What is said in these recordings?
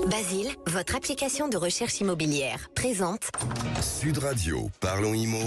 Basile, votre application de recherche immobilière, présente Sud Radio, Parlons Immo,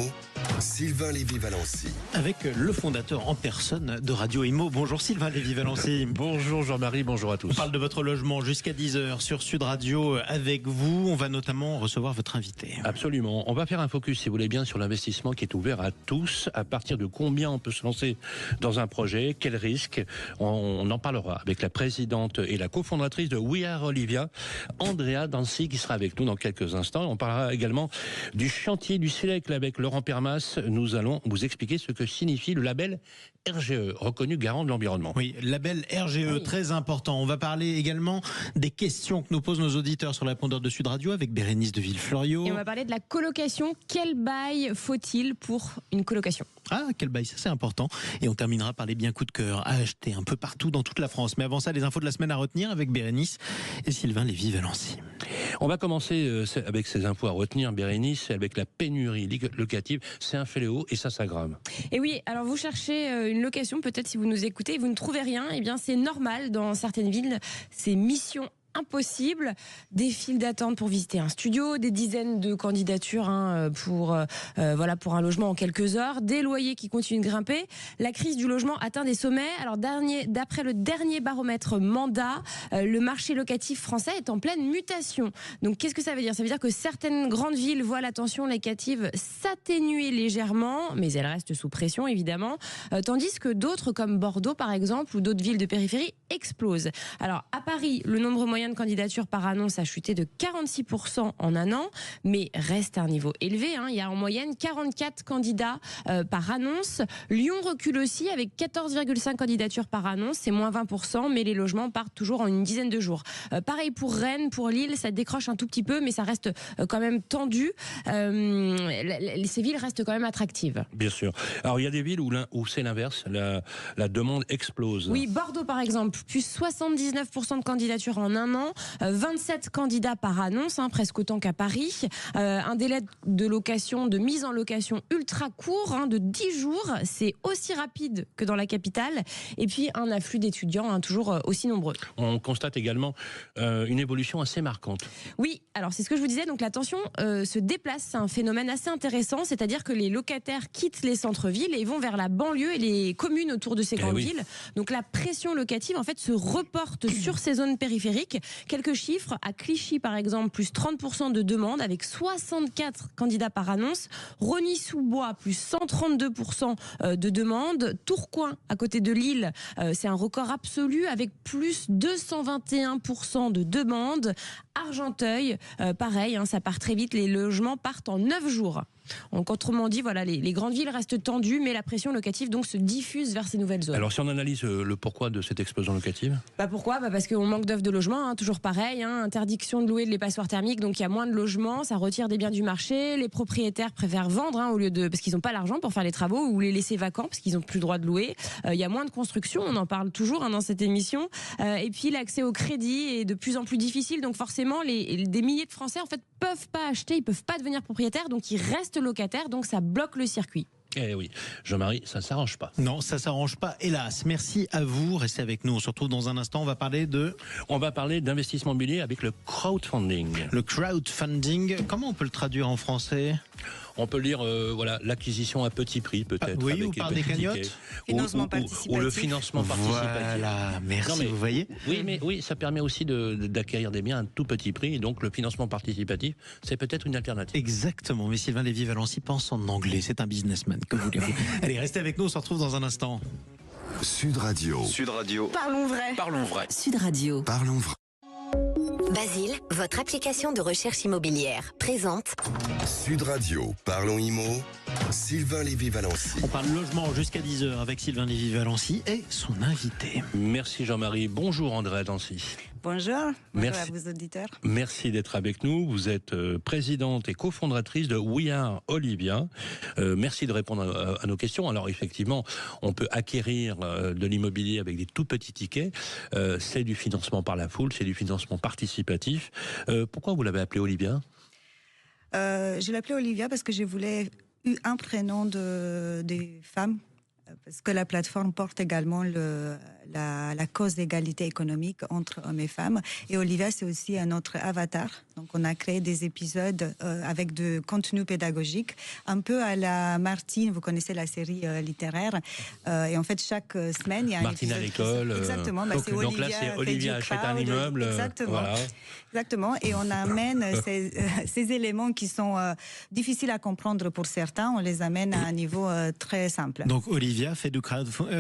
Sylvain Lévy-Valency. Avec le fondateur en personne de Radio Immo. Bonjour Sylvain Lévy-Valency. Bonjour Jean-Marie, bonjour à tous. On parle de votre logement jusqu'à 10h sur Sud Radio avec vous. On va notamment recevoir votre invité. Absolument. On va faire un focus, si vous voulez bien, sur l'investissement qui est ouvert à tous. À partir de combien on peut se lancer dans un projet, quels risques. On en parlera avec la présidente et la cofondatrice de We Are Olivia, Andrea Dancy, qui sera avec nous dans quelques instants. On parlera également du chantier du siècle avec Laurent Permas. Nous allons vous expliquer ce que signifie le label RGE, reconnu garant de l'environnement. Oui, label RGE, très important. On va parler également des questions que nous posent nos auditeurs sur la répondeur de Sud Radio avec Bérénice de Villefloriot. Et on va parler de la colocation. Quel bail faut-il pour une colocation ? Ah, quel bail, ça c'est important. Et on terminera par les biens coup de cœur à acheter un peu partout dans toute la France. Mais avant ça, les infos de la semaine à retenir avec Bérénice et Sylvain Lévy-Valency. On va commencer avec ces infos à retenir, Bérénice, avec la pénurie locative. C'est un fléau et ça s'aggrave. Et oui, alors vous cherchez une location, peut-être si vous nous écoutez et vous ne trouvez rien, eh bien c'est normal dans certaines villes, c'est mission impossible, des files d'attente pour visiter un studio, des dizaines de candidatures pour un logement en quelques heures, des loyers qui continuent de grimper. La crise du logement atteint des sommets. Alors d'après le dernier baromètre Mandat, le marché locatif français est en pleine mutation. Donc qu'est-ce que ça veut dire ? Ça veut dire que certaines grandes villes voient la tension locative s'atténuer légèrement, mais elle reste sous pression évidemment, tandis que d'autres comme Bordeaux par exemple ou d'autres villes de périphérie explosent. Alors à Paris, le nombre moyen de candidatures par annonce a chuté de 46% en un an, mais reste à un niveau élevé. Il y a en moyenne 44 candidats par annonce. Lyon recule aussi avec 14,5 candidatures par annonce, c'est moins 20%, mais les logements partent toujours en une dizaine de jours. Pareil pour Rennes, pour Lille, ça décroche un tout petit peu, mais ça reste quand même tendu. Ces villes restent quand même attractives. Bien sûr. Alors il y a des villes où c'est l'inverse, la demande explose. Oui, Bordeaux par exemple, plus 79% de candidatures en un an, 27 candidats par annonce, presque autant qu'à Paris. Un délai de mise en location ultra court, de 10 jours. C'est aussi rapide que dans la capitale. Et puis un afflux d'étudiants toujours aussi nombreux. On constate également une évolution assez marquante. Oui, alors c'est ce que je vous disais. Donc la tension se déplace. C'est un phénomène assez intéressant. C'est-à-dire que les locataires quittent les centres-villes et vont vers la banlieue et les communes autour de ces grandes villes. Donc la pression locative en fait se reporte sur ces zones périphériques. Quelques chiffres, à Clichy par exemple, plus 30% de demandes avec 64 candidats par annonce. Rosny-sous-Bois, plus 132% de demandes. Tourcoing, à côté de Lille, c'est un record absolu avec plus 221% de demandes. Argenteuil, pareil, ça part très vite, les logements partent en 9 jours. Donc, autrement dit, voilà, les grandes villes restent tendues, mais la pression locative donc se diffuse vers ces nouvelles zones. Alors si on analyse le pourquoi de cette explosion locative ? Pourquoi ? Parce qu'on manque d'offres de logement, toujours pareil, interdiction de louer les passoires thermiques, donc il y a moins de logements, ça retire des biens du marché, les propriétaires préfèrent vendre parce qu'ils n'ont pas l'argent pour faire les travaux ou les laisser vacants parce qu'ils n'ont plus le droit de louer. Il y a moins de construction, on en parle toujours dans cette émission, et puis l'accès au crédit est de plus en plus difficile, donc forcément des milliers de Français en fait peuvent pas acheter, ils peuvent pas devenir propriétaires, donc ils restent locataires, donc ça bloque le circuit. Eh oui, Jean-Marie, ça s'arrange pas. Non, ça s'arrange pas, hélas. Merci à vous, restez avec nous. On se retrouve dans un instant, on va parler d'investissement immobilier avec le crowdfunding. Le crowdfunding, comment on peut le traduire en français ? On peut lire l'acquisition à petit prix peut-être. Oui, ou par des cagnottes. Financement participatif. Ou le financement participatif. Voilà, merci, vous voyez. Oui, ça permet aussi d'acquérir des biens à un tout petit prix. Et donc le financement participatif, c'est peut-être une alternative. Exactement, mais Sylvain Lévy-Valency pense en anglais. C'est un businessman, que voulez-vous. Allez, restez avec nous, on se retrouve dans un instant. Sud Radio. Sud Radio. Parlons vrai. Parlons vrai. Sud Radio. Parlons vrai. Basile, votre application de recherche immobilière, présente Sud Radio, Parlons Immo, Sylvain Lévy-Valency. On parle logement jusqu'à 10h avec Sylvain Lévy-Valency et son invité. Merci Jean-Marie. Bonjour Andrea Dancy. Bonjour, merci à vos auditeurs. Merci d'être avec nous. Vous êtes présidente et cofondatrice de We Are Olivia. Merci de répondre à nos questions. Alors effectivement, on peut acquérir de l'immobilier avec des tout petits tickets. C'est du financement par la foule, c'est du financement participatif. Pourquoi vous l'avez appelé Olivia ? Je l'appelais Olivia parce que je voulais un prénom des femmes parce que la plateforme porte également la cause d'égalité économique entre hommes et femmes. Et Olivia, c'est aussi un autre avatar. Donc, on a créé des épisodes avec de contenu pédagogique, un peu à la Martine. Vous connaissez la série littéraire. Et en fait, chaque semaine, il y a un Martine à l'école. Exactement. Donc, donc là, c'est Olivia achète un immeuble. Exactement. Voilà. Exactement. Et on amène ces éléments qui sont difficiles à comprendre pour certains. On les amène à un niveau très simple. Donc Olivia fait du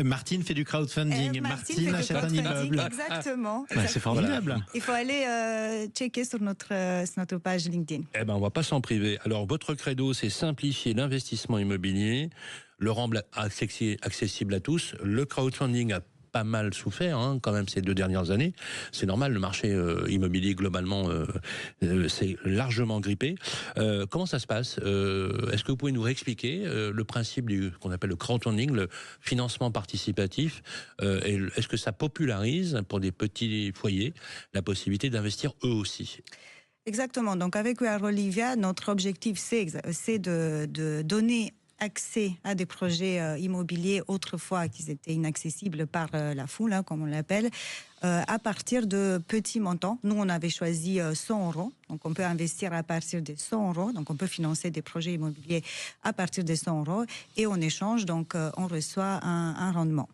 Martine fait du crowdfunding. Martine achète un immeuble. Exactement. C'est formidable. Il faut aller checker sur notre page LinkedIn. Eh ben, on va pas s'en priver. Alors, votre credo, c'est simplifier l'investissement immobilier, le rendre accessible à tous. Le crowdfunding a pas mal souffert, hein, quand même, ces 2 dernières années. C'est normal, le marché immobilier, globalement, c'est largement grippé. Comment ça se passe? Est-ce que vous pouvez nous réexpliquer le principe qu'on appelle le crowdfunding, le financement participatif, et est-ce que ça popularise, pour des petits foyers, la possibilité d'investir eux aussi? Exactement. Donc, avec We Are Olivia, notre objectif, c'est de donner accès à des projets immobiliers autrefois qui étaient inaccessibles par la foule, hein, comme on l'appelle, à partir de petits montants. Nous, on avait choisi 100 €. Donc, on peut investir à partir de 100 €. Donc, on peut financer des projets immobiliers à partir de 100 €. Et en échange, donc, on reçoit un rendement.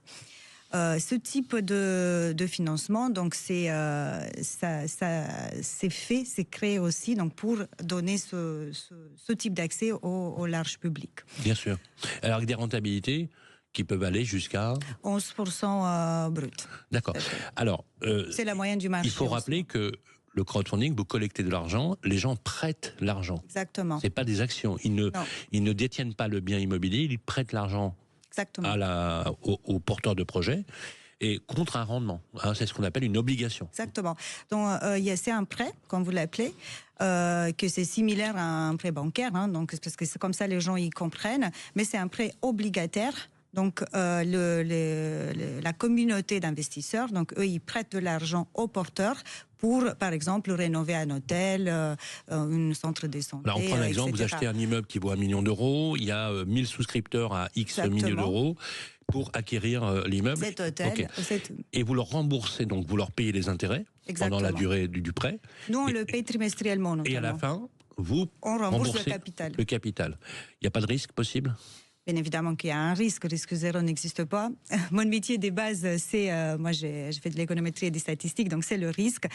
Ce type de financement, donc c'est créé aussi donc pour donner ce type d'accès au large public. Bien sûr. Alors avec des rentabilités qui peuvent aller jusqu'à 11% brut. D'accord. Alors c'est la moyenne du marché. Il faut rappeler que le crowdfunding, vous collectez de l'argent, les gens prêtent l'argent. Exactement. C'est pas des actions. Ils ne détiennent pas le bien immobilier, ils prêtent l'argent. Exactement. Aux porteurs de projet et contre un rendement. Hein, c'est ce qu'on appelle une obligation. Exactement. Donc, c'est un prêt, comme vous l'appelez, que c'est similaire à un prêt bancaire, hein, donc, parce que c'est comme ça les gens y comprennent, mais c'est un prêt obligataire. Donc, la communauté d'investisseurs, donc eux, ils prêtent de l'argent aux porteurs pour, par exemple, rénover un hôtel, un centre de santé. Alors, on prend un exemple, etc. vous achetez un immeuble qui vaut 1 million d'euros, il y a 1000 souscripteurs à X millions d'euros pour acquérir l'immeuble. Cet hôtel. Okay. Et vous leur remboursez, donc vous leur payez les intérêts pendant la durée du prêt. Nous, on le paye trimestriellement. Notamment. Et à la fin, vous rembourse le capital. Le capital. Il n'y a pas de risque possible ? Bien évidemment qu'il y a un risque zéro n'existe pas. Mon métier de base, c'est, moi j'ai fait de l'économétrie et des statistiques, donc c'est le risque.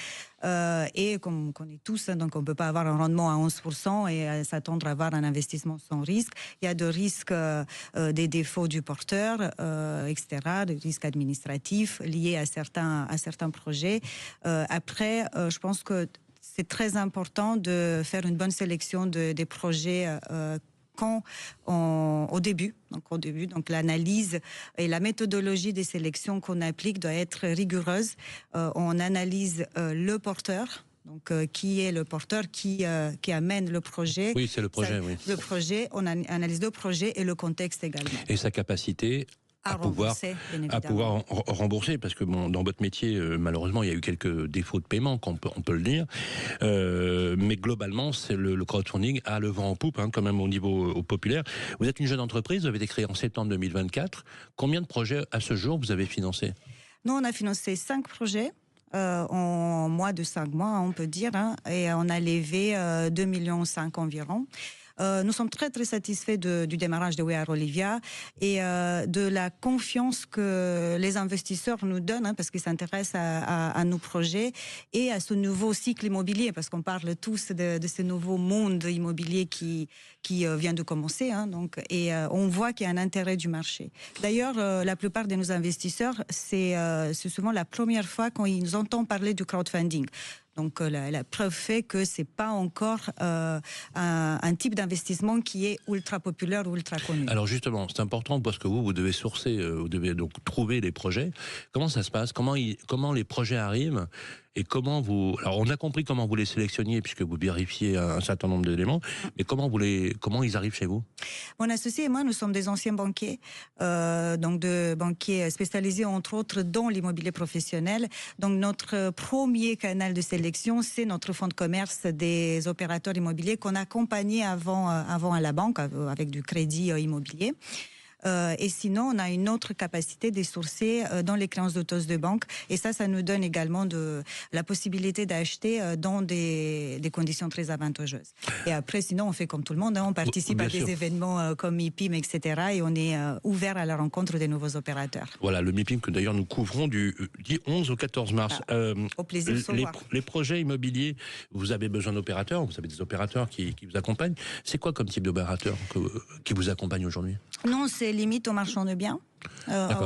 Et comme on connaît tous, donc on ne peut pas avoir un rendement à 11% et s'attendre à avoir un investissement sans risque. Il y a des risques, des défauts du porteur, etc., des risques administratifs liés à certains projets. Après, je pense que c'est très important de faire une bonne sélection des projets au début, donc l'analyse et la méthodologie des sélections qu'on applique doit être rigoureuse. On analyse le porteur. Donc, qui est le porteur qui amène le projet? Oui, c'est le projet, oui. Le projet, on analyse le projet et le contexte également. Et sa capacité à pouvoir rembourser, parce que bon, dans votre métier, malheureusement, il y a eu quelques défauts de paiement, on peut le dire. Mais globalement, c'est le crowdfunding a le vent en poupe, hein, quand même au niveau populaire. Vous êtes une jeune entreprise, vous avez été créée en septembre 2024. Combien de projets à ce jour vous avez financé? Nous, on a financé 5 projets. En moins de 5 mois, on peut dire, hein, et on a levé 2,5 millions environ. Nous sommes très très satisfaits du démarrage de We Are Olivia et de la confiance que les investisseurs nous donnent, hein, parce qu'ils s'intéressent à nos projets et à ce nouveau cycle immobilier, parce qu'on parle tous de ce nouveau monde immobilier qui vient de commencer, hein, donc, et on voit qu'il y a un intérêt du marché. D'ailleurs, la plupart de nos investisseurs, c'est souvent la première fois qu'ils entendent parler du crowdfunding. Donc la preuve fait que c'est pas encore un type d'investissement qui est ultra populaire ou ultra connu. Alors justement, c'est important parce que vous devez sourcer, vous devez donc trouver les projets. Comment ça se passe? Comment les projets arrivent? Et comment alors on a compris comment vous les sélectionniez puisque vous vérifiez un certain nombre d'éléments, mais comment ils arrivent chez vous? Mon associé et moi, nous sommes des anciens banquiers, donc de banquiers spécialisés entre autres dans l'immobilier professionnel. Donc notre premier canal de sélection, c'est notre fonds de commerce des opérateurs immobiliers qu'on accompagnait avant à la banque avec du crédit immobilier. Et sinon, on a une autre capacité de sourcer dans les créances de taux de banque. Et ça nous donne également la possibilité d'acheter dans des conditions très avantageuses. Et après, sinon, on fait comme tout le monde, on participe à des événements comme MIPIM, etc. Et on est ouvert à la rencontre des nouveaux opérateurs. Voilà, le MIPIM que d'ailleurs nous couvrons du 11 au 14 mars. Au plaisir de se voir. Les projets immobiliers, vous avez besoin d'opérateurs, vous avez des opérateurs qui vous accompagnent. C'est quoi comme type d'opérateur qui vous accompagne aujourd'hui? Non, c'est limite aux marchands de biens.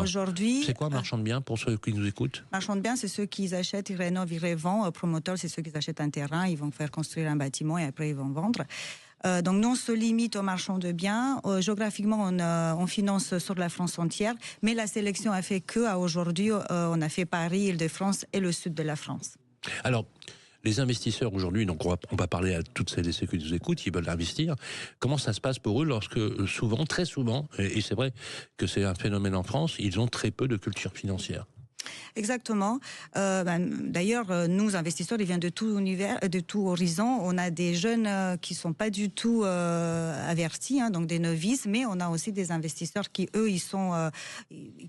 Aujourd'hui, c'est quoi marchand de biens pour ceux qui nous écoutent? Marchands de biens, c'est ceux qui achètent, ils rénovent, ils revendent. Promoteurs, c'est ceux qui achètent un terrain, ils vont faire construire un bâtiment et après ils vont vendre. Donc nous, on se limite aux marchands de biens. Géographiquement, on finance sur la France entière, mais la sélection a fait que, à aujourd'hui, on a fait Paris, Île-de-France et le sud de la France. Alors, les investisseurs aujourd'hui, donc on va parler à toutes celles et ceux qui nous écoutent, qui veulent investir. Comment ça se passe pour eux lorsque souvent, très souvent, et c'est vrai que c'est un phénomène en France, ils ont très peu de culture financière? Exactement. D'ailleurs, nous, investisseurs, ils viennent de tout univers, de tout horizon. On a des jeunes qui sont pas du tout avertis, donc des novices, mais on a aussi des investisseurs qui, eux, ils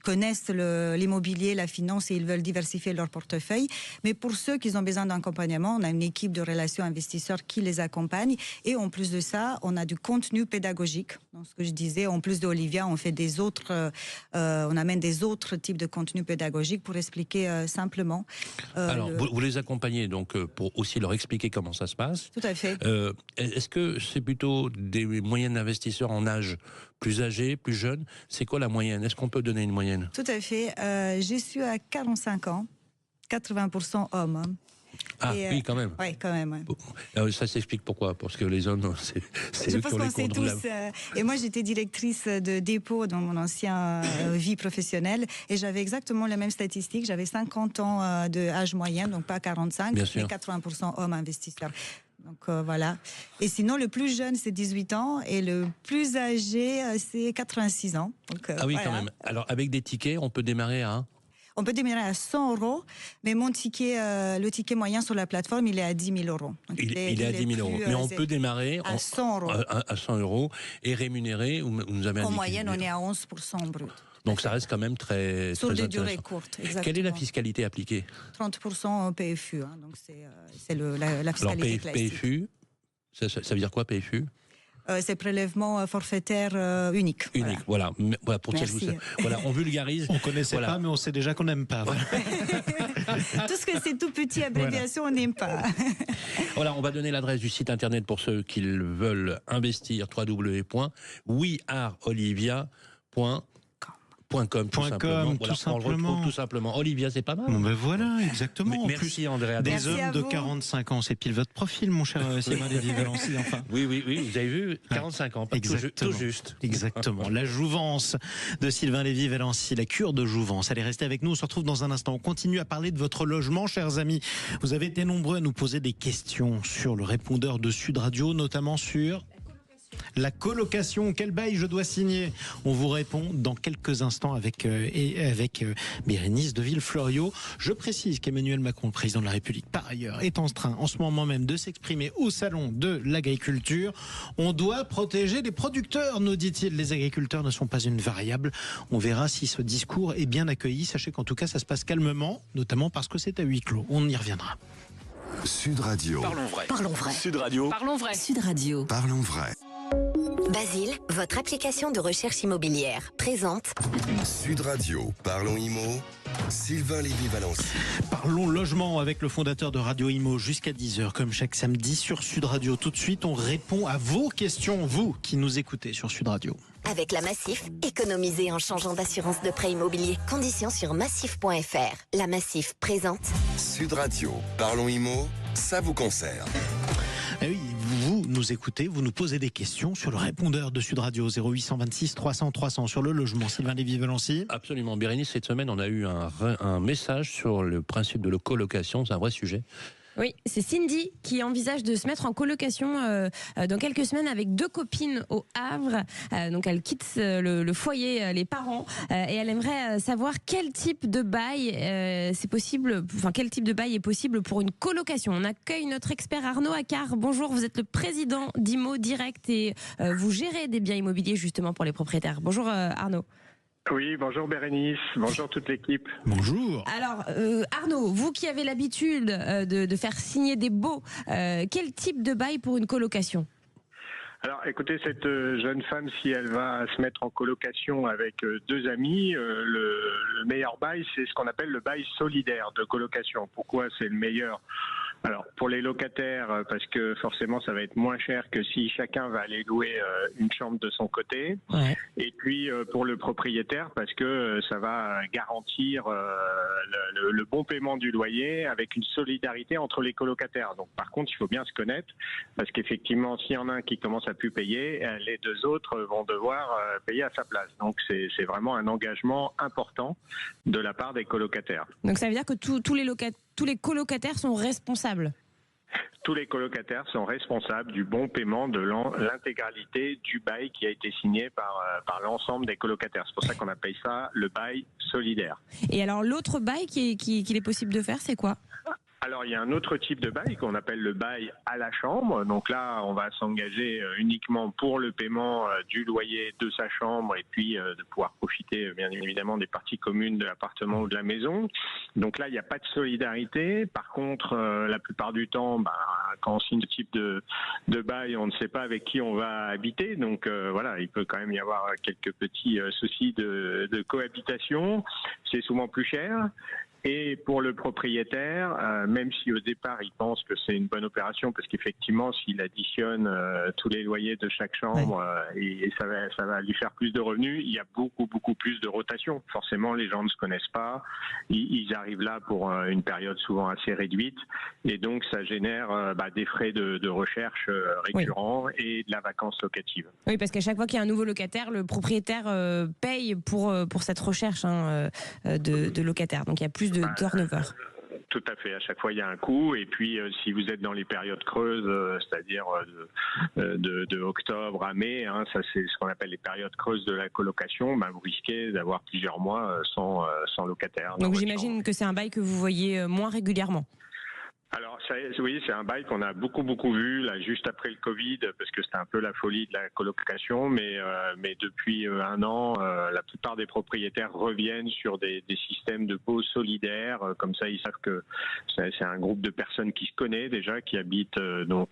connaissent l'immobilier, la finance et ils veulent diversifier leur portefeuille. Mais pour ceux qui ont besoin d'accompagnement, on a une équipe de relations investisseurs qui les accompagne. Et en plus de ça, on a du contenu pédagogique. Donc, ce que je disais, en plus d'Olivia, on fait on amène des autres types de contenus pédagogiques pour expliquer simplement. Alors, vous les accompagnez donc pour aussi leur expliquer comment ça se passe. Tout à fait. Est-ce que c'est plutôt des moyennes investisseurs en âge plus âgés, plus jeunes? C'est quoi la moyenne? Est-ce qu'on peut donner une moyenne? Tout à fait. Je suis à 45 ans, 80% hommes. Ah oui, quand même. Oui, quand même. Ouais. Bon. Ça s'explique pourquoi? Parce que les hommes, c'est eux qui ont les comptes de la... Et moi, j'étais directrice de dépôt dans mon ancienne vie professionnelle et j'avais exactement les mêmes statistiques. J'avais 50 ans de âge moyen, donc pas 45, mais 80% hommes investisseurs. Donc voilà. Et sinon, le plus jeune, c'est 18 ans et le plus âgé, c'est 86 ans. Donc, ah oui, voilà. Quand même. Alors, avec des tickets, on peut démarrer à... On peut démarrer à 100 €, mais mon ticket, le ticket moyen sur la plateforme, il est à 10 000 €. Donc il est à 10 000 €. Mais on peut démarrer à 100 €. À 100 € et rémunéré, vous avez en moyenne, on est à 11% brut. Donc ça reste quand même très sur des intéressant. Durées courtes, exactement. Quelle est la fiscalité appliquée? 30% PFU, donc c'est la fiscalité classique. PFU, ça veut dire quoi PFU? C'est prélèvement forfaitaire unique. Unique, voilà. Pour voilà, on vulgarise. On connaissait pas, mais on sait déjà qu'on n'aime pas. Voilà. Tout ce que c'est tout petit abréviation, on n'aime pas. Voilà, on va donner l'adresse du site internet pour ceux qui veulent investir, www.weareolivia.com. Tout simplement. Olivia, c'est pas mal. Bon ben voilà, exactement. Merci Andrea. Des hommes de 45 ans, c'est pile votre profil, mon cher Sylvain Lévy-Valency. Enfin. Oui, vous avez vu, 45 ans, tout juste. Exactement. La jouvence de Sylvain Lévy-Valency, la cure de jouvence. Allez, restez avec nous, on se retrouve dans un instant. On continue à parler de votre logement, chers amis. Vous avez été nombreux à nous poser des questions sur le répondeur de Sud Radio, notamment sur... la colocation, quel bail je dois signer? On vous répond dans quelques instants avec Bérénice de Villefloriot. Je précise qu'Emmanuel Macron, le président de la République, par ailleurs, est en train en ce moment même de s'exprimer au salon de l'agriculture. On doit protéger les producteurs, nous dit-il. Les agriculteurs ne sont pas une variable. On verra si ce discours est bien accueilli. Sachez qu'en tout cas, ça se passe calmement, notamment parce que c'est à huis clos. On y reviendra. Sud Radio. Parlons vrai. Parlons vrai. Sud Radio. Parlons vrai. Sud Radio. Parlons vrai. Basile, votre application de recherche immobilière, présente Sud Radio. Parlons Immo. Sylvain Lévy-Valency. Parlons logement avec le fondateur de Radio Imo jusqu'à 10h, comme chaque samedi sur Sud Radio. Tout de suite, on répond à vos questions, vous qui nous écoutez sur Sud Radio. avec la Massif, économisez en changeant d'assurance de prêt immobilier. Conditions sur massif.fr. La Massif présente Sud Radio. Parlons Immo. Ça vous concerne. Eh oui, vous nous écoutez, vous nous posez des questions sur le répondeur de Sud Radio 0826 300 300 sur le logement. Sylvain Lévy-Valency. Absolument. Bérénice, cette semaine, on a eu un message sur le principe de la colocation. C'est un vrai sujet. Oui, c'est Cindy qui envisage de se mettre en colocation dans quelques semaines avec 2 copines au Havre. Donc elle quitte le foyer, les parents, et elle aimerait savoir quel type de bail c'est possible, enfin quel type de bail est possible pour une colocation. On accueille notre expert Arnaud Accard. Bonjour, vous êtes le président d'Imo Direct et vous gérez des biens immobiliers justement pour les propriétaires. Bonjour Arnaud. Oui, bonjour Bérénice, bonjour toute l'équipe. Bonjour. Alors Arnaud, vous qui avez l'habitude de faire signer des baux, quel type de bail pour une colocation ? Alors écoutez, cette jeune femme, si elle va se mettre en colocation avec 2 amis, le meilleur bail, c'est ce qu'on appelle le bail solidaire de colocation. Pourquoi c'est le meilleur ? Alors pour les locataires, parce que forcément ça va être moins cher que si chacun va aller louer une chambre de son côté. Ouais. Et puis pour le propriétaire, parce que ça va garantir le bon paiement du loyer avec une solidarité entre les colocataires. Donc par contre, il faut bien se connaître, parce qu'effectivement, s'il y en a un qui commence à plus payer, les 2 autres vont devoir payer à sa place. Donc c'est vraiment un engagement important de la part des colocataires. Donc ça veut dire que tous les colocataires sont responsables. Tous les colocataires sont responsables du bon paiement de l'intégralité du bail qui a été signé par l'ensemble des colocataires. C'est pour ça qu'on appelle ça le bail solidaire. Et alors l'autre bail qu'il est possible de faire, c'est quoi ? Alors, il y a un autre type de bail qu'on appelle le bail à la chambre. Donc là, on va s'engager uniquement pour le paiement du loyer de sa chambre et puis de pouvoir profiter, bien évidemment, des parties communes de l'appartement ou de la maison. Donc là, il n'y a pas de solidarité. Par contre, la plupart du temps, quand on signe ce type de bail, on ne sait pas avec qui on va habiter. Donc voilà, il peut quand même y avoir quelques petits soucis de cohabitation. C'est souvent plus cher. Et pour le propriétaire, même si au départ il pense que c'est une bonne opération, parce qu'effectivement s'il additionne tous les loyers de chaque chambre et ça va lui faire plus de revenus, il y a beaucoup plus de rotation. Forcément, les gens ne se connaissent pas, ils arrivent là pour une période souvent assez réduite, et donc ça génère des frais de recherche récurrents et de la vacance locative. Oui, parce qu'à chaque fois qu'il y a un nouveau locataire, le propriétaire paye pour cette recherche de locataire. Donc il y a plus de turnover. Tout à fait. À chaque fois, il y a un coût. Et puis, si vous êtes dans les périodes creuses, c'est-à-dire de octobre à mai, ça c'est ce qu'on appelle les périodes creuses de la colocation, vous risquez d'avoir plusieurs mois sans locataire. Donc j'imagine que c'est un bail que vous voyez moins régulièrement. Alors oui, c'est un bail qu'on a beaucoup vu là juste après le Covid, parce que c'était un peu la folie de la colocation, mais depuis 1 an, la plupart des propriétaires reviennent sur des systèmes de baux solidaires. Comme ça, ils savent que c'est un groupe de personnes qui se connaît déjà, qui habitent dans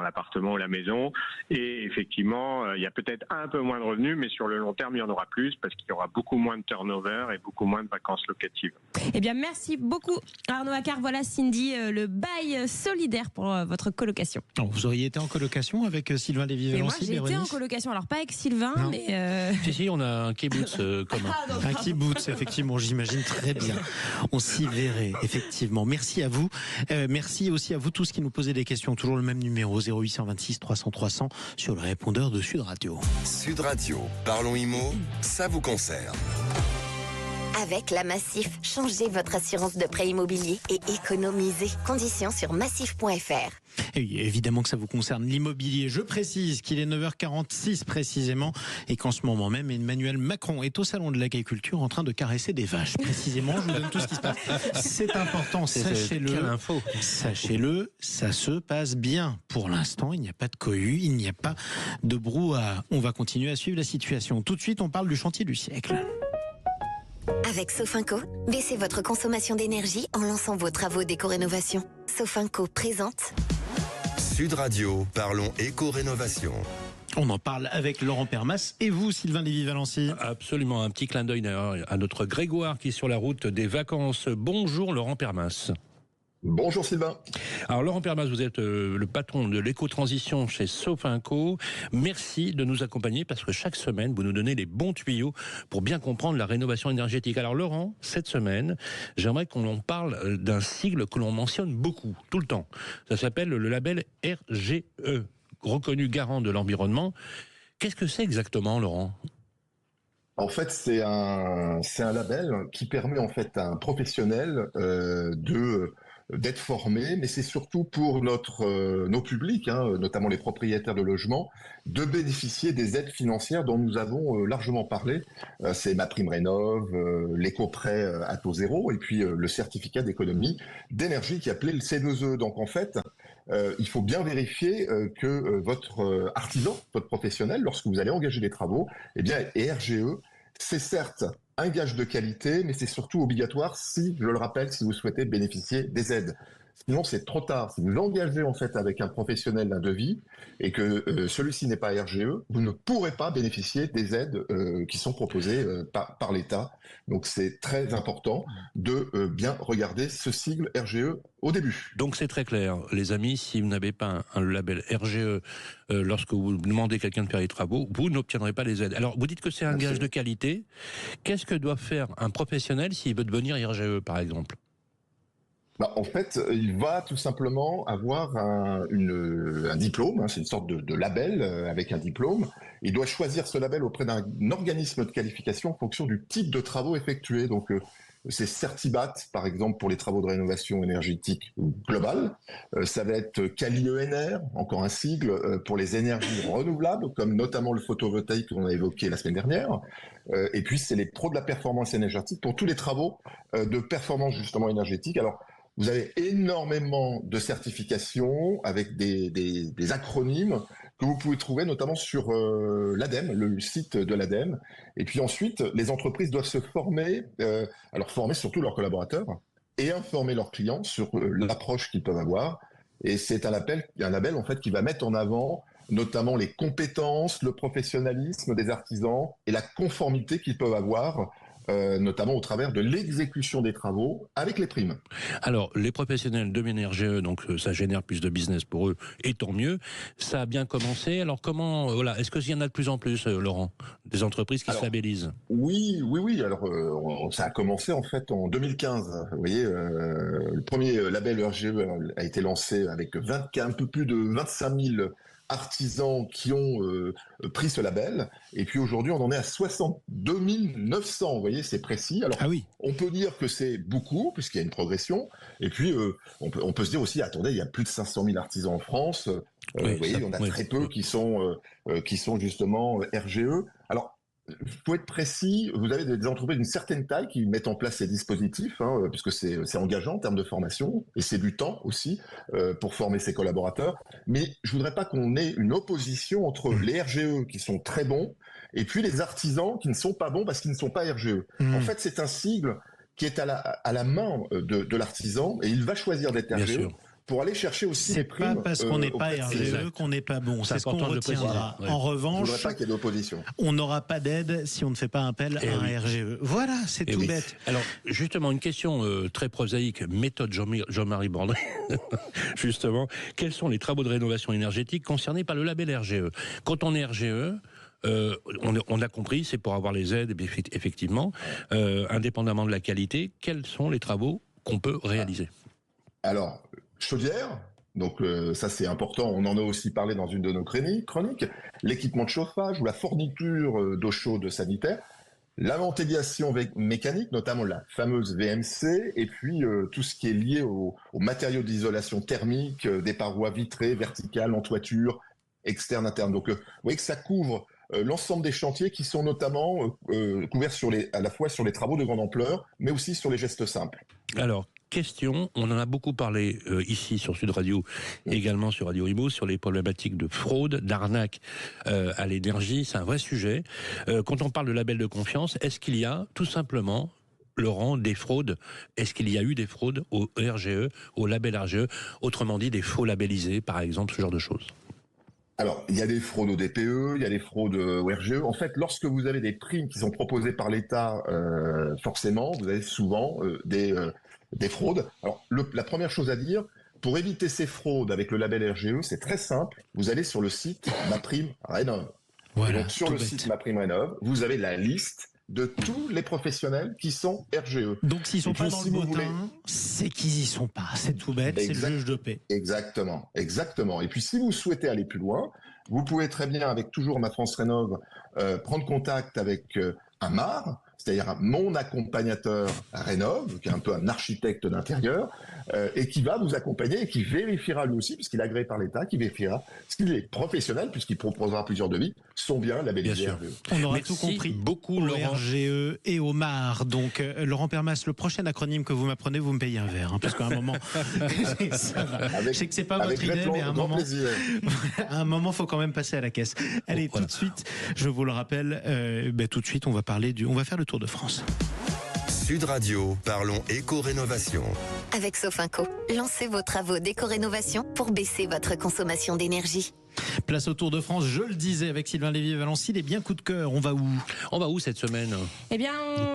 l'appartement ou la maison. Et effectivement, il y a peut-être un peu moins de revenus, mais sur le long terme, il y en aura plus, parce qu'il y aura beaucoup moins de turnover et beaucoup moins de vacances locatives. Eh bien, merci beaucoup Arnaud Accard. Voilà Cindy, le bail solidaire pour votre colocation. Alors, vous auriez été en colocation avec Sylvain Lévy-Valency? Et moi j'ai été en colocation, alors pas avec Sylvain, non. mais... Si, on a un kibbutz commun. Un kibbutz, effectivement, j'imagine très bien. On s'y verrait, effectivement. Merci à vous. Merci aussi à vous tous qui nous posez des questions. Toujours le même numéro, 0826 300 300 sur le répondeur de Sud Radio. Sud Radio, parlons IMO, ça vous concerne. Avec la Massif, changez votre assurance de prêt immobilier et économisez. Conditions sur massif.fr. Et oui, évidemment que ça vous concerne, l'immobilier. Je précise qu'il est 9h46 précisément et qu'en ce moment même, Emmanuel Macron est au salon de l'agriculture en train de caresser des vaches. Précisément, je vous donne tout ce qui se passe. C'est important, sachez-le. Quelle info. Sachez-le, ça se passe bien. Pour l'instant, il n'y a pas de cohue, il n'y a pas de brouhaha. On va continuer à suivre la situation. Tout de suite, on parle du chantier du siècle. Avec Sofinco, baissez votre consommation d'énergie en lançant vos travaux d'éco-rénovation. Sofinco présente Sud Radio, parlons éco-rénovation. On en parle avec Laurent Permas et vous, Sylvain Lévy-Valency. Absolument, un petit clin d'œil à notre Grégoire qui est sur la route des vacances. Bonjour Laurent Permas. Bonjour Sylvain. Alors Laurent Permas, vous êtes le patron de l'éco-transition chez Sofinco. Merci de nous accompagner parce que chaque semaine, vous nous donnez les bons tuyaux pour bien comprendre la rénovation énergétique. Alors Laurent, cette semaine, j'aimerais qu'on en parle d'un sigle que l'on mentionne beaucoup, tout le temps. Ça s'appelle le label RGE, reconnu garant de l'environnement. Qu'est-ce que c'est exactement, Laurent ? En fait, c'est un label qui permet en fait à un professionnel d'être formés, mais c'est surtout pour nos publics, notamment les propriétaires de logements, de bénéficier des aides financières dont nous avons largement parlé. C'est MaPrimeRénov, l'éco-prêt à taux zéro, et puis le certificat d'économie d'énergie qui est appelé le C2E. Donc en fait, il faut bien vérifier que votre artisan, votre professionnel, lorsque vous allez engager des travaux, eh bien, est RGE. C'est certes un gage de qualité, mais c'est surtout obligatoire si, je le rappelle, si vous souhaitez bénéficier des aides. Sinon, c'est trop tard. Si vous engagez en fait avec un professionnel d'un devis et que celui-ci n'est pas RGE, vous ne pourrez pas bénéficier des aides qui sont proposées par l'État. Donc, c'est très important de bien regarder ce sigle RGE au début. Donc c'est très clair, les amis, si vous n'avez pas un label RGE lorsque vous demandez à quelqu'un de faire les travaux, vous n'obtiendrez pas les aides. Alors vous dites que c'est un gage de qualité. Qu'est-ce que doit faire un professionnel s'il veut devenir RGE, par exemple ? En fait, il va tout simplement avoir un diplôme, c'est une sorte de label avec un diplôme. Il doit choisir ce label auprès d'un organisme de qualification en fonction du type de travaux effectués. Donc, c'est Certibat, par exemple, pour les travaux de rénovation énergétique globale. Ça va être Cali-ENR, encore un sigle, pour les énergies renouvelables, comme notamment le photovoltaïque qu'on a évoqué la semaine dernière. Et puis, c'est les pros de la performance énergétique pour tous les travaux de performance, justement, énergétique. Alors, vous avez énormément de certifications avec des acronymes que vous pouvez trouver notamment sur l'ADEME, le site de l'ADEME. Et puis ensuite, les entreprises doivent se former, alors former surtout leurs collaborateurs et informer leurs clients sur l'approche qu'ils peuvent avoir. Et c'est un label en fait qui va mettre en avant notamment les compétences, le professionnalisme des artisans et la conformité qu'ils peuvent avoir. Notamment au travers de l'exécution des travaux avec les primes. Alors, les professionnels deviennent RGE, donc ça génère plus de business pour eux, et tant mieux. Ça a bien commencé. Alors, comment, voilà, est-ce qu'il y en a de plus en plus, Laurent, des entreprises qui se labellisent ? Oui. Alors, ça a commencé en fait en 2015. Vous voyez, le premier label RGE a été lancé avec un peu plus de 25 000 artisans qui ont pris ce label, et puis aujourd'hui on en est à 62 900, vous voyez, c'est précis. Alors on peut dire que c'est beaucoup puisqu'il y a une progression, et puis on peut se dire aussi, attendez, il y a plus de 500 000 artisans en France, vous voyez, il y en a très peu qui sont justement RGE. Alors il faut être précis, vous avez des entreprises d'une certaine taille qui mettent en place ces dispositifs, puisque c'est engageant en termes de formation, et c'est du temps aussi pour former ses collaborateurs. Mais je voudrais pas qu'on ait une opposition entre les RGE qui sont très bons, et puis les artisans qui ne sont pas bons parce qu'ils ne sont pas RGE. En fait, c'est un sigle qui est à la main de l'artisan, et il va choisir d'être RGE. Pour aller chercher aussi les primes. C'est pas parce qu'on n'est pas RGE qu'on n'est pas bon. C'est ce qu'on retiendra. En revanche, je voudrais pas qu'il y ait d'opposition. On n'aura pas d'aide si on ne fait pas appel à un RGE. Voilà, c'est tout bête. Alors, justement, une question très prosaïque, méthode Jean-Marie Bordet. Justement, quels sont les travaux de rénovation énergétique concernés par le label RGE ? Quand on est RGE, on a compris, c'est pour avoir les aides, effectivement, indépendamment de la qualité. Quels sont les travaux qu'on peut réaliser ? Alors, chaudière, donc ça c'est important, on en a aussi parlé dans une de nos chroniques, l'équipement de chauffage ou la fourniture d'eau chaude sanitaire, la ventilation mécanique, notamment la fameuse VMC, et puis tout ce qui est lié aux matériaux d'isolation thermique, des parois vitrées, verticales, en toiture, externes, internes. Donc vous voyez que ça couvre l'ensemble des chantiers qui sont notamment couverts à la fois sur les travaux de grande ampleur, mais aussi sur les gestes simples. Alors, question, on en a beaucoup parlé ici sur Sud Radio, également sur Radio Imo, sur les problématiques de fraude, d'arnaque à l'énergie, c'est un vrai sujet. Quand on parle de label de confiance, est-ce qu'il y a tout simplement, Laurent, des fraudes ? Est-ce qu'il y a eu des fraudes au RGE, au label RGE, autrement dit des faux labellisés, par exemple, ce genre de choses ? Alors, il y a des fraudes au DPE, il y a des fraudes au RGE. En fait, lorsque vous avez des primes qui sont proposées par l'État, forcément, vous avez souvent des fraudes. Alors, la première chose à dire, pour éviter ces fraudes avec le label RGE, c'est très simple. Vous allez sur le site MaPrimeRénov. Voilà, donc, sur le site MaPrimeRénov, vous avez la liste de tous les professionnels qui sont RGE. Donc s'ils sont pas dans le bottin, c'est qu'ils y sont pas. C'est tout bête, c'est le juge de paix. Exactement. Et puis si vous souhaitez aller plus loin, vous pouvez très bien, avec toujours Ma France Rénov, prendre contact avec un MAR, c'est-à-dire mon accompagnateur rénove, qui est un peu un architecte d'intérieur, et qui va vous accompagner et qui vérifiera lui aussi, puisqu'il est agréé par l'État, qui vérifiera qu'il est professionnel, puisqu'il proposera plusieurs devis, sont bien labellisés RGE. On aura Merci tout compris. beaucoup, Au Laurent. RGE et au MAR. Donc, Laurent Permas, le prochain acronyme que vous m'apprenez, vous me payez un verre. Hein, parce qu'à un moment, ça va. Je sais que c'est pas votre idée, mais à un moment, faut quand même passer à la caisse. Allez, Voilà. tout de suite, je vous le rappelle, tout de suite, on va faire le tour de France. Sud Radio, parlons éco-rénovation. Avec Sofinco, lancez vos travaux d'éco-rénovation pour baisser votre consommation d'énergie. Place au Tour de France, je le disais avec Sylvain Lévy-Valency, les biens coup de cœur. On va où? On va où cette semaine? Eh bien,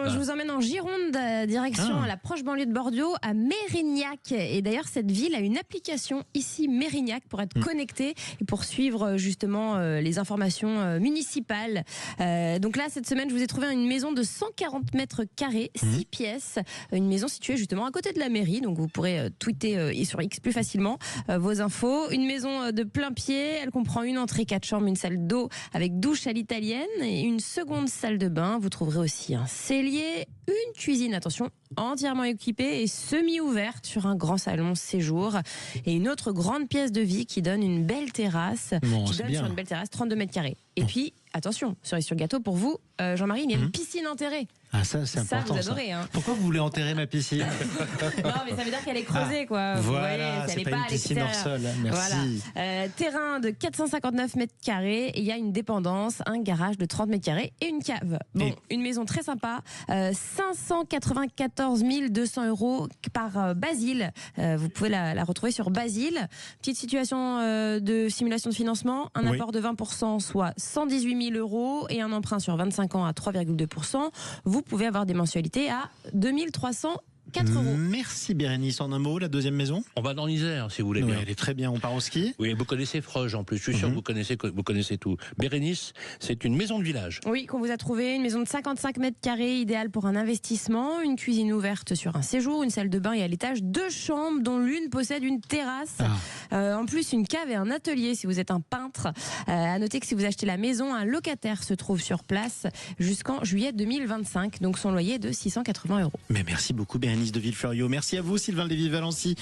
je vous emmène en Gironde, direction la proche banlieue de Bordeaux, à Mérignac. Et d'ailleurs, cette ville a une application ici, Mérignac, pour être connectée et pour suivre justement les informations municipales. Donc là, cette semaine, je vous ai trouvé une maison de 140 mètres carrés, 6 pièces. Une maison située justement à côté de la mairie. Donc vous pourrez tweeter sur X plus facilement vos infos. Une maison de plein pied. Elle comprend une entrée, 4 chambres, une salle d'eau avec douche à l'italienne et une seconde salle de bain. Vous trouverez aussi un cellier, une cuisine, attention, entièrement équipée et semi-ouverte sur un grand salon séjour et une autre grande pièce de vie qui donne une belle terrasse, sur une belle terrasse, 32 mètres carrés. Et puis, attention, cerise sur le gâteau pour vous, Jean-Marie, il y a une piscine enterrée. Ah, ça, c'est Ça, important. vous adorez. Hein. Pourquoi vous voulez enterrer ma piscine? Non, mais ça veut dire qu'elle est creusée, quoi. Vous Voilà, voyez, c'est elle pas est une à piscine hors l'extérieur. sol. Merci. Voilà. Terrain de 459 mètres carrés, et il y a une dépendance, un garage de 30 mètres carrés et une cave. Bon, une maison très sympa, 594 200 € par Basile. Vous pouvez la retrouver sur Basile. Petite situation de simulation de financement, un apport de 20%, soit 118 000 € et un emprunt sur 25 ans à 3,2%. Vous pouvez avoir des mensualités à 2304 €. Merci Bérénice. En un mot, la deuxième maison? On va dans l'Isère, si vous voulez Oui, bien. elle est très bien. On part au ski? Oui, vous connaissez Froge en plus. Je suis sûr que vous connaissez tout. Bérénice, c'est une maison de village. Oui, qu'on vous a trouvé, une maison de 55 mètres carrés, idéale pour un investissement, une cuisine ouverte sur un séjour, une salle de bain et à l'étage, 2 chambres dont l'une possède une terrasse. En plus, une cave et un atelier si vous êtes un peintre. À noter que si vous achetez la maison, un locataire se trouve sur place jusqu'en juillet 2025. Donc son loyer est de 680 €. Mais merci beaucoup Bérénice de Villefloriot. Merci à vous Sylvain Lévy-Valency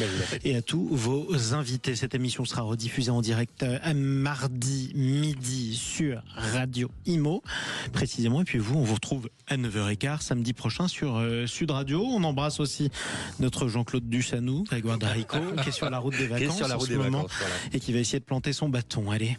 et à tous vos invités. Cette émission sera rediffusée en direct à mardi midi sur Radio Imo précisément. Et puis vous, on vous retrouve à 9h15 samedi prochain sur Sud Radio. On embrasse aussi notre Jean-Claude Duchanou, Grégoire Darico, qui est sur la route des vacances en ce moment et qui va essayer de planter son bâton. Allez.